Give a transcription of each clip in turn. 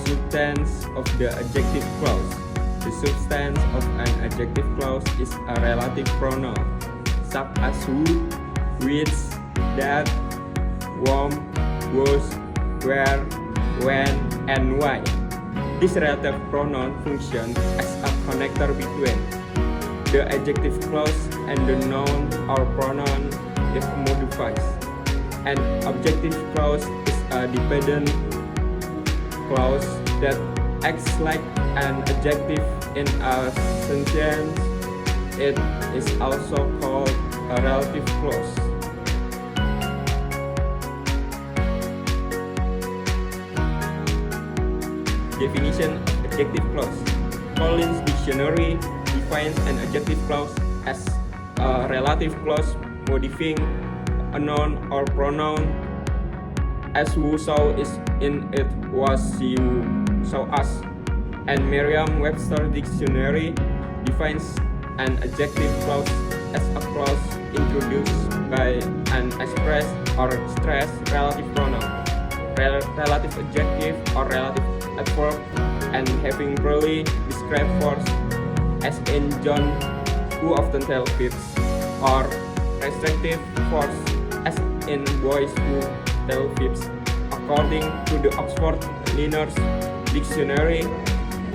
substance of the adjective clause. The substance of an adjective clause is a relative pronoun, such as who, which, that, whom, was, where, when, and why. This relative pronoun functions as a connector between the adjective clause and the noun or pronoun it modifies. An objective clause is a dependent clause that acts like an adjective in a sentence. It is also called a relative clause. Definition of adjective clause. Collins Dictionary defines an adjective clause as a relative clause modifying a noun or pronoun, as who saw is in it, was you saw us. And Merriam-Webster Dictionary defines an adjective clause as a clause introduced by an express or stressed relative pronoun, relative adjective or relative adverb, and having really described force, as in John, who often tell fibs, or restrictive force, as in boys who tell fibs. According to the Oxford Learner's Dictionary,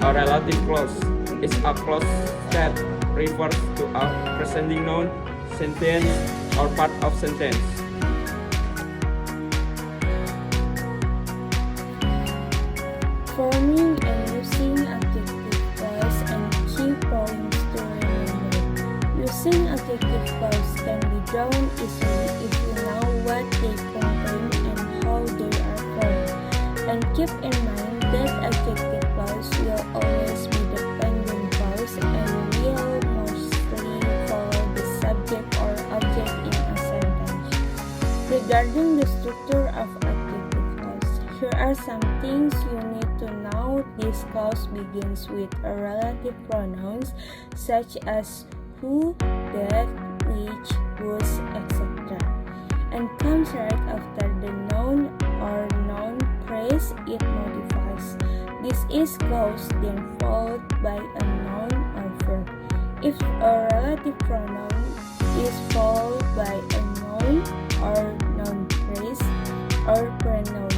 a relative clause is a clause that refers to a preceding noun, sentence, or part of sentence. Forming and using adjective clause and key points to remember. Using adjective clause can be done easily if you know what they contain and how they are formed. And keep in mind that adjective clause will always be dependent clause and will mostly follow the subject or object in a sentence. Regarding the structure of adjective clause, here are some things you need to know. This clause begins with a relative pronouns such as who, that, which, whose, etc. and comes right after the noun or noun phrase it modifies. This is clause then followed by a noun or verb. If a relative pronoun is followed by a noun or noun phrase or pronoun,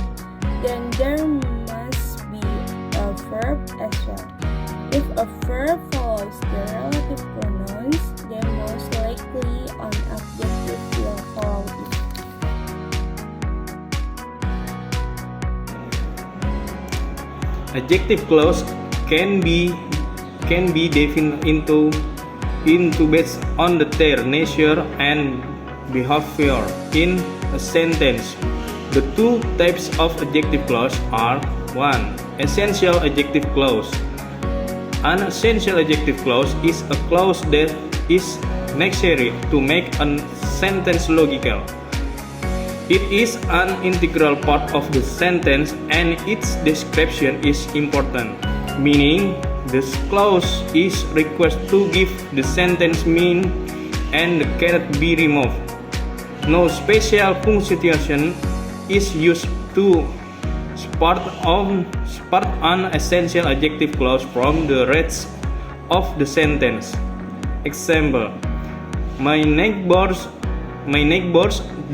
then there must be a verb as well. If a verb follows the relative pronouns, then most likely an adjective will follow it. Adjective clause can be defined into based on their nature and behavior in a sentence. The two types of adjective clause are 1. Essential adjective clause. An essential adjective clause is a clause that is necessary to make a sentence logical. It is an integral part of the sentence and its description is important, meaning this clause is required to give the sentence meaning and cannot be removed. No special punctuation is used to part an essential adjective clause from the rest of the sentence. Example: My neighbors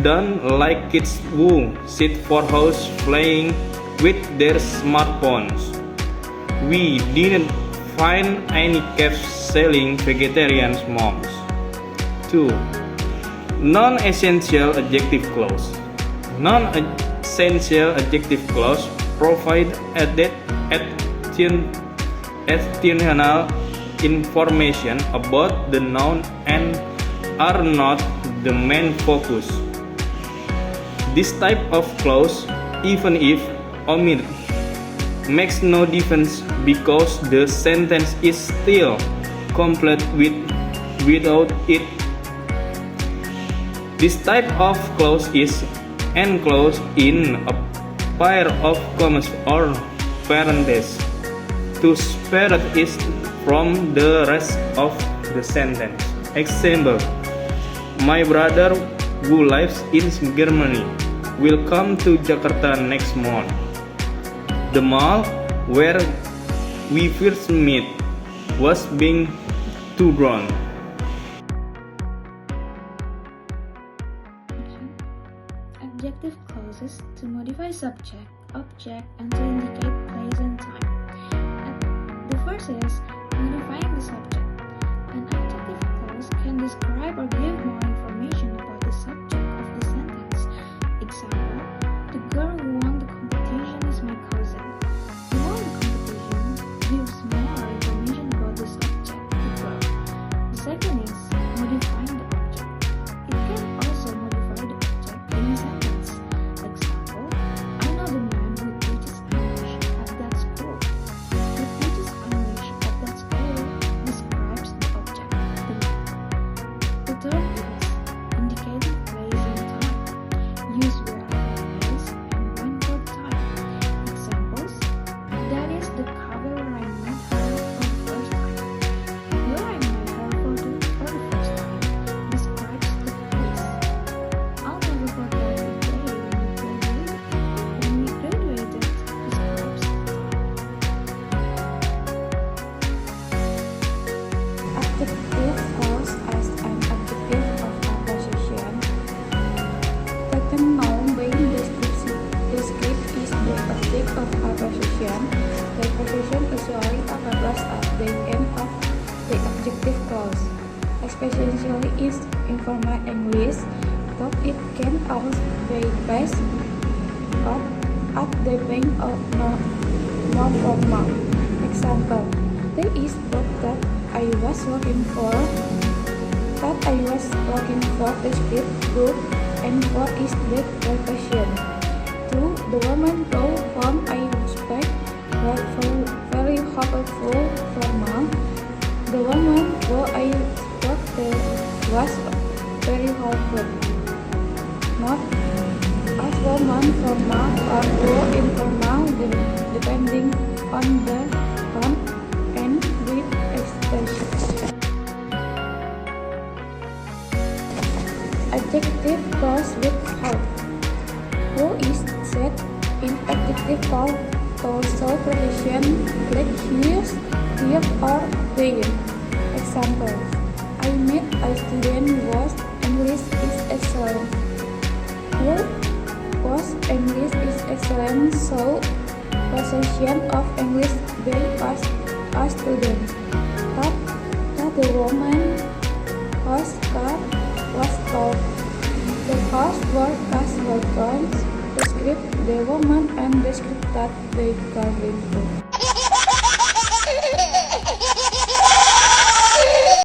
don't like kids who sit for hours playing with their smartphones. We didn't find any cafes selling vegetarian moms. 2. Non-essential adjective clause. Non-essential adjective clause provide additional information about the noun and are not the main focus. This type of clause, even if omitted, makes no difference because the sentence is still complete without it. This type of clause is enclosed in a pair of commas or parentheses to separate it from the rest of the sentence. Example: My brother who lives in Germany will come to Jakarta next month. The mall where we first met was being too grown. Adjective clauses to modify subject, object, and to indicate place and time. The first is modifying the subject. An adjective clause can describe or give more information about the subject of the sentence. Example, the girl who won the competition is my cousin. Who won the competition gives more information about the subject, the girl. The second is modifying the object. It can also modify the object in a sentence. Example, I know the man who teaches English at that school. Who teaches English at that school describes the object, the man. The third is indicating place and time. Use where, place, and when for time. Examples, that is the cafe where I met her for the first time. Where I met her for the first time describes the place. I'll never forget the day when we graduated describes the time. Adjective clause as an adjective of appreciation. Taken noun being descriptive is the object of appreciation. The appreciation usually appears at the end of the adjective clause, especially in informal English, but it can also be based at the beginning of non-formal. Example, there is book that I was working for the script group and what is the profession. 2. The woman whom I respect was very hopeful for mom. The woman who I respect was very hopeful. Not as woman formal or who informal depending on the tone and with expression. Adjective clause with how. Who is said in adjective clause to show precision like his, or their. Example, I met a student whose English is excellent. Whose English is excellent, so possession of English by a student. That the woman whose car was called. The first word as welcomes describe the woman and describe that they are into.